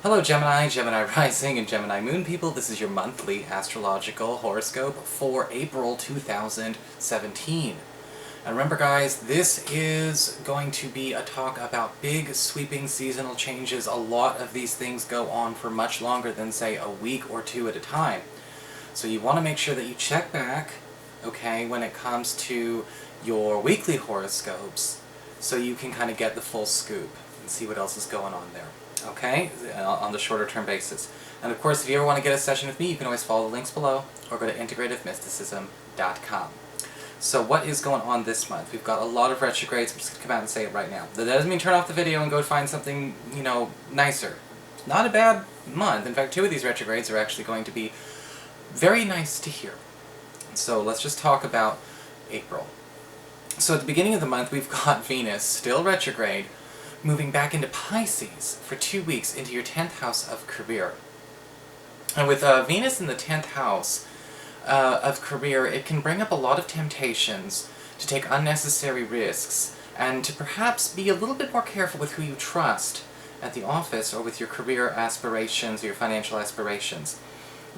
Hello Gemini, Gemini Rising, and Gemini Moon people. This is your monthly astrological horoscope for April 2017. And remember guys, this is going to be a talk about big sweeping seasonal changes. A lot of these things go on for much longer than say a week or two at a time. So you want to make sure that you check back, okay, when it comes to your weekly horoscopes, so you can kind of get the full scoop and see what else is going on there. Okay, on the shorter term basis. And of course, if you ever want to get a session with me, you can always follow the links below or go to integrativemysticism.com. So what is going on this month? We've got a lot of retrogrades. I'm just going to come out and say it right now. That doesn't mean turn off the video and go find something, nicer. It's not a bad month. In fact, two of these retrogrades are actually going to be very nice to hear. So let's just talk about April. So at the beginning of the month, we've got Venus, still retrograde, moving back into Pisces for 2 weeks into your 10th house of career. And with Venus in the 10th house of career, it can bring up a lot of temptations to take unnecessary risks and to perhaps be a little bit more careful with who you trust at the office or with your career aspirations or your financial aspirations.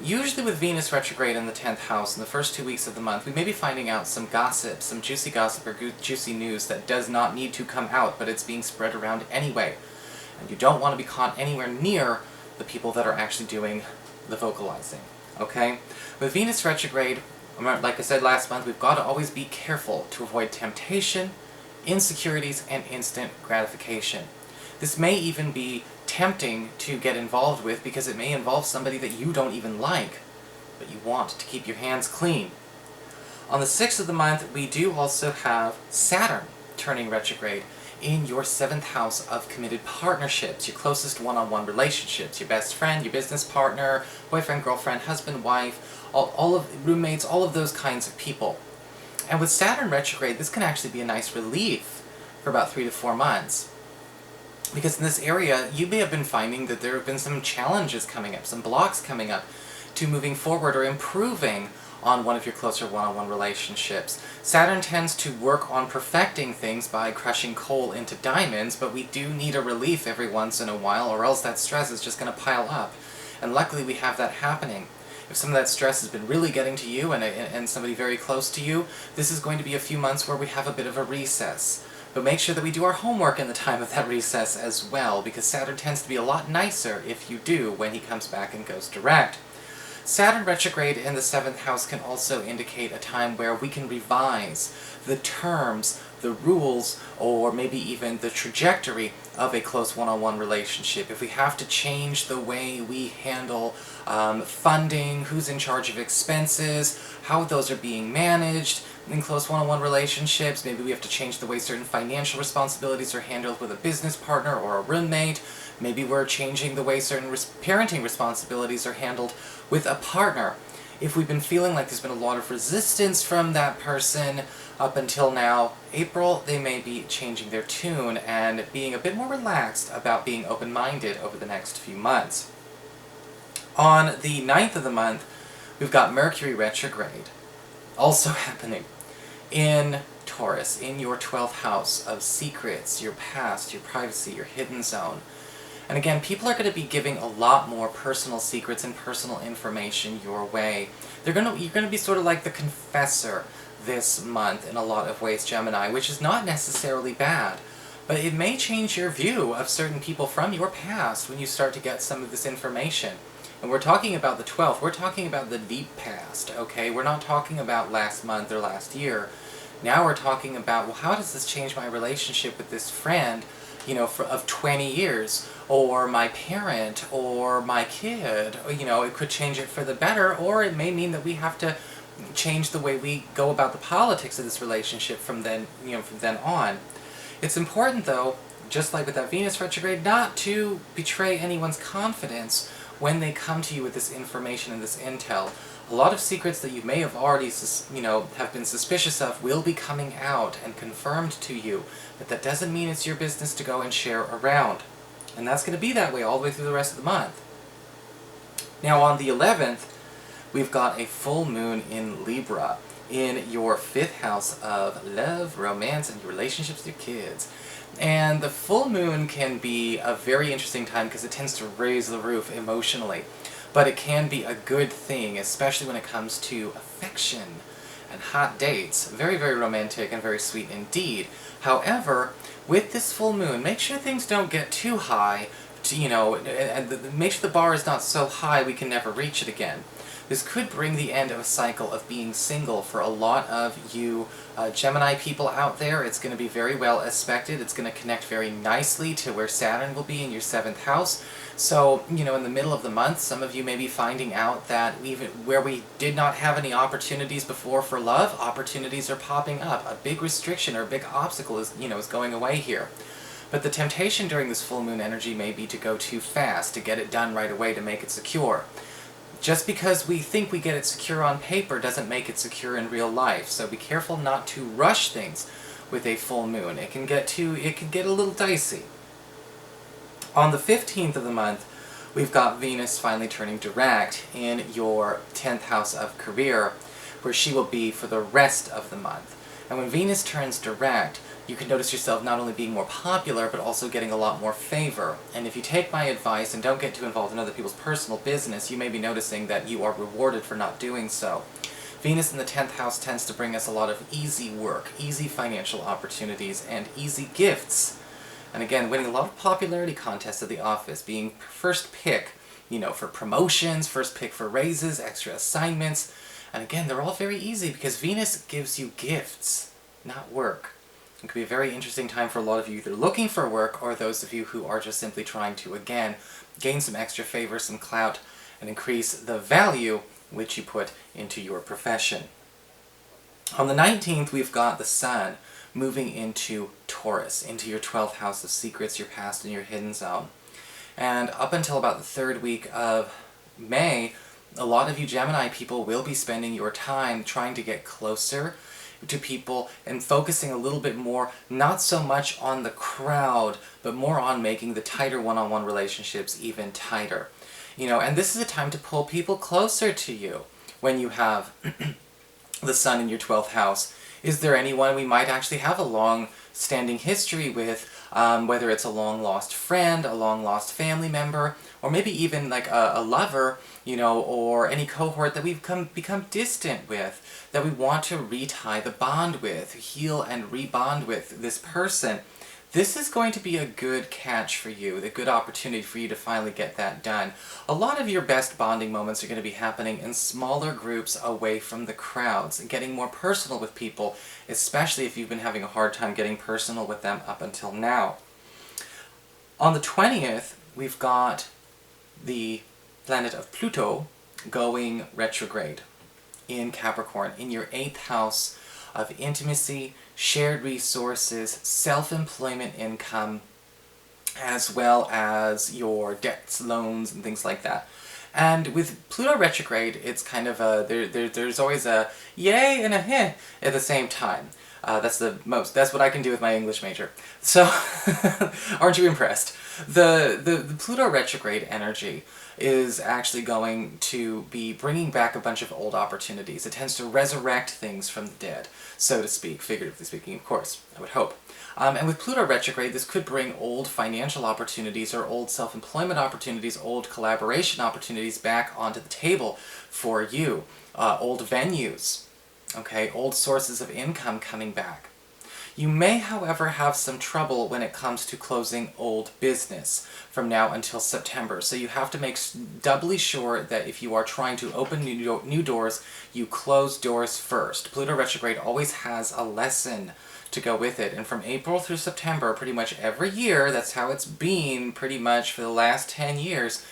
Usually with Venus retrograde in the 10th house in the first 2 weeks of the month, we may be finding out some gossip, some juicy gossip or juicy news that does not need to come out, but it's being spread around anyway. And you don't want to be caught anywhere near the people that are actually doing the vocalizing, okay? With Venus retrograde, like I said last month, we've got to always be careful to avoid temptation, insecurities, and instant gratification. This may even be tempting to get involved with because it may involve somebody that you don't even like, but you want to keep your hands clean. On the 6th of the month, we do also have Saturn turning retrograde in your 7th house of committed partnerships, your closest one-on-one relationships, your best friend, your business partner, boyfriend, girlfriend, husband, wife, all of roommates, all of those kinds of people. And with Saturn retrograde, this can actually be a nice relief for about 3 to 4 months. Because in this area, you may have been finding that there have been some challenges coming up, some blocks coming up to moving forward or improving on one of your closer one-on-one relationships. Saturn tends to work on perfecting things by crushing coal into diamonds, but we do need a relief every once in a while, or else that stress is just going to pile up. And luckily we have that happening. If some of that stress has been really getting to you and somebody very close to you, this is going to be a few months where we have a bit of a recess. But make sure that we do our homework in the time of that recess as well, because Saturn tends to be a lot nicer if you do when he comes back and goes direct. Saturn retrograde in the 7th house can also indicate a time where we can revise the terms, the rules, or maybe even the trajectory of a close one-on-one relationship. If we have to change the way we handle funding, who's in charge of expenses, how those are being managed in close one-on-one relationships, maybe we have to change the way certain financial responsibilities are handled with a business partner or a roommate, maybe we're changing the way certain parenting responsibilities are handled with a partner. If we've been feeling like there's been a lot of resistance from that person up until now, April, they may be changing their tune and being a bit more relaxed about being open-minded over the next few months. On the 9th of the month, we've got Mercury retrograde also happening in Taurus, in your 12th house of secrets, your past, your privacy, your hidden zone. And again, people are going to be giving a lot more personal secrets and personal information your way. You're going to be sort of like the confessor this month in a lot of ways, Gemini, which is not necessarily bad. But it may change your view of certain people from your past when you start to get some of this information. And we're talking about the 12th, we're talking about the deep past, okay? We're not talking about last month or last year. Now we're talking about, well, how does this change my relationship with this friend, of 20 years, or my parent, or my kid, it could change it for the better, or it may mean that we have to change the way we go about the politics of this relationship from then on. It's important, though, just like with that Venus retrograde, not to betray anyone's confidence when they come to you with this information and this intel. A lot of secrets that you may have already, have been suspicious of will be coming out and confirmed to you, but that doesn't mean it's your business to go and share around. And that's going to be that way all the way through the rest of the month. Now on the 11th, we've got a full moon in Libra. in your 5th house of love, romance, and your relationships with your kids. And the full moon can be a very interesting time because it tends to raise the roof emotionally. But it can be a good thing, especially when it comes to affection and hot dates. Very, very romantic and very sweet indeed. However, with this full moon, make sure things don't get too high, make sure the bar is not so high we can never reach it again. This could bring the end of a cycle of being single for a lot of you Gemini people out there. It's going to be very well expected. It's going to connect very nicely to where Saturn will be in your 7th house. So, in the middle of the month, some of you may be finding out that even where we did not have any opportunities before for love, opportunities are popping up. A big restriction or a big obstacle is going away here. But the temptation during this full moon energy may be to go too fast, to get it done right away, to make it secure. Just because we think we get it secure on paper doesn't make it secure in real life, so be careful not to rush things with a full moon. It can get a little dicey. On the 15th of the month, we've got Venus finally turning direct in your 10th house of career, where she will be for the rest of the month. And when Venus turns direct, you can notice yourself not only being more popular, but also getting a lot more favor. And if you take my advice and don't get too involved in other people's personal business, you may be noticing that you are rewarded for not doing so. Venus in the 10th house tends to bring us a lot of easy work, easy financial opportunities, and easy gifts. And again, winning a lot of popularity contests at the office, being first pick, for promotions, first pick for raises, extra assignments. And again, they're all very easy because Venus gives you gifts, not work. It could be a very interesting time for a lot of you either looking for work or those of you who are just simply trying to, again, gain some extra favor, some clout, and increase the value which you put into your profession. On the 19th, we've got the Sun moving into Taurus, into your 12th house of secrets, your past, and your hidden zone. And up until about the 3rd week of May, a lot of you Gemini people will be spending your time trying to get closer to people and focusing a little bit more, not so much on the crowd, but more on making the tighter one-on-one relationships even tighter. And this is a time to pull people closer to you when you have the Sun in your 12th house. Is there anyone we might actually have a long-standing history with, whether it's a long-lost friend, a long-lost family member, or maybe even like a lover, or any cohort that we've become distant with, that we want to retie the bond with, heal and rebond with this person. This is going to be a good catch for you, a good opportunity for you to finally get that done. A lot of your best bonding moments are going to be happening in smaller groups away from the crowds, and getting more personal with people, especially if you've been having a hard time getting personal with them up until now. On the 20th, we've got the planet of Pluto going retrograde in Capricorn, in your 8th house of intimacy, shared resources, self-employment income, as well as your debts, loans, and things like that. And with Pluto retrograde, it's kind of there's always a yay and a heh at the same time. That's what I can do with my English major. So, aren't you impressed? The Pluto retrograde energy is actually going to be bringing back a bunch of old opportunities. It tends to resurrect things from the dead, so to speak, figuratively speaking, of course, I would hope. And with Pluto retrograde, this could bring old financial opportunities or old self-employment opportunities, old collaboration opportunities back onto the table for you. Old venues, okay, old sources of income coming back. You may, however, have some trouble when it comes to closing old business from now until September, so you have to make doubly sure that if you are trying to open new doors, you close doors first. Pluto retrograde always has a lesson to go with it, and from April through September, pretty much every year, that's how it's been pretty much for the last 10 years,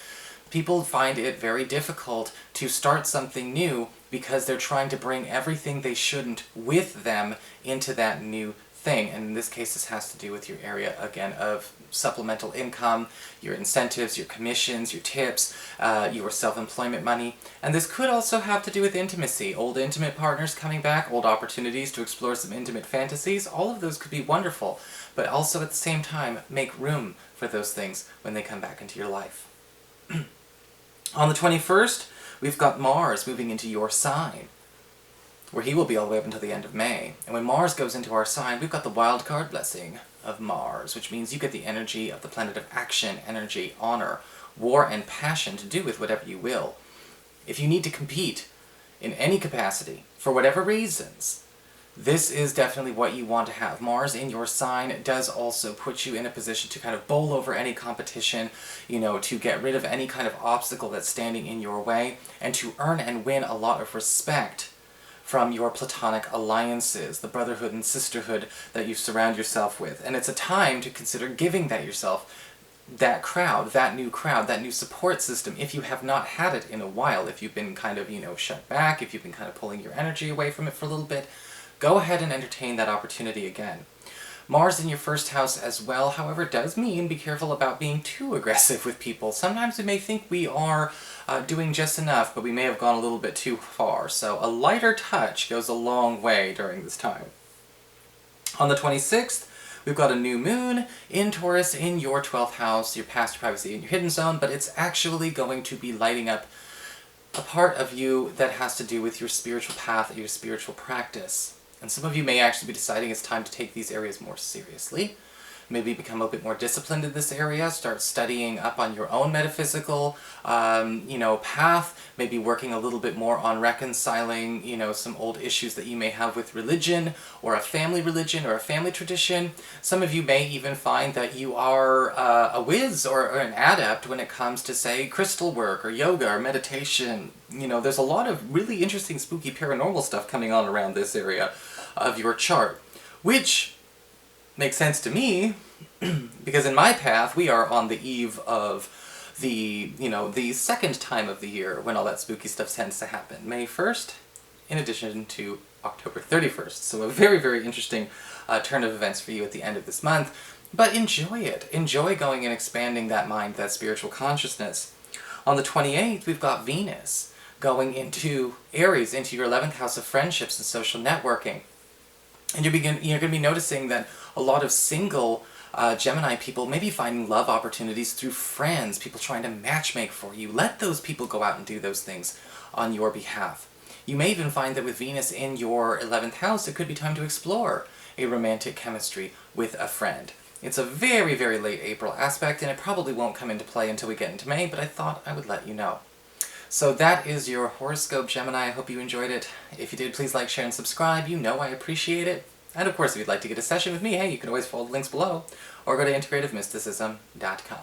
people find it very difficult to start something new because they're trying to bring everything they shouldn't with them into that new thing. And in this case, this has to do with your area, again, of supplemental income, your incentives, your commissions, your tips, your self-employment money. And this could also have to do with intimacy. Old intimate partners coming back, old opportunities to explore some intimate fantasies. All of those could be wonderful, but also at the same time, make room for those things when they come back into your life. On the 21st, we've got Mars moving into your sign. where he will be all the way up until the end of May. And when Mars goes into our sign, we've got the wild card blessing of Mars, which means you get the energy of the planet of action, energy, honor, war, and passion to do with whatever you will. If you need to compete in any capacity, for whatever reasons, this is definitely what you want to have. Mars in your sign does also put you in a position to kind of bowl over any competition, to get rid of any kind of obstacle that's standing in your way, and to earn and win a lot of respect from your platonic alliances, the brotherhood and sisterhood that you surround yourself with. And it's a time to consider giving that yourself, that crowd, that new support system, if you have not had it in a while, if you've been kind of, shut back, if you've been kind of pulling your energy away from it for a little bit, go ahead and entertain that opportunity again. Mars in your first house as well, however, does mean be careful about being too aggressive with people. Sometimes we may think we are doing just enough, but we may have gone a little bit too far. So a lighter touch goes a long way during this time. On the 26th, we've got a new moon in Taurus in your 12th house, your past, your privacy, and your hidden zone, but it's actually going to be lighting up a part of you that has to do with your spiritual path, your spiritual practice. And some of you may actually be deciding it's time to take these areas more seriously. Maybe become a bit more disciplined in this area, start studying up on your own metaphysical, path, maybe working a little bit more on reconciling, some old issues that you may have with religion, or a family tradition. Some of you may even find that you are a whiz or an adept when it comes to, say, crystal work, or yoga, or meditation. There's a lot of really interesting, spooky, paranormal stuff coming on around this area of your chart, which makes sense to me, because in my path, we are on the eve of the second time of the year when all that spooky stuff tends to happen. May 1st, in addition to October 31st. So a very, very interesting turn of events for you at the end of this month. But enjoy it. Enjoy going and expanding that mind, that spiritual consciousness. On the 28th, we've got Venus going into Aries, into your 11th house of friendships and social networking. And you're going to be noticing that a lot of single Gemini people may be finding love opportunities through friends, people trying to matchmake for you. Let those people go out and do those things on your behalf. You may even find that with Venus in your 11th house, it could be time to explore a romantic chemistry with a friend. It's a very, very late April aspect, and it probably won't come into play until we get into May, but I thought I would let you know. So that is your horoscope, Gemini. I hope you enjoyed it. If you did, please like, share, and subscribe. You know I appreciate it. And of course, if you'd like to get a session with me, hey, you can always follow the links below, or go to integrativemysticism.com.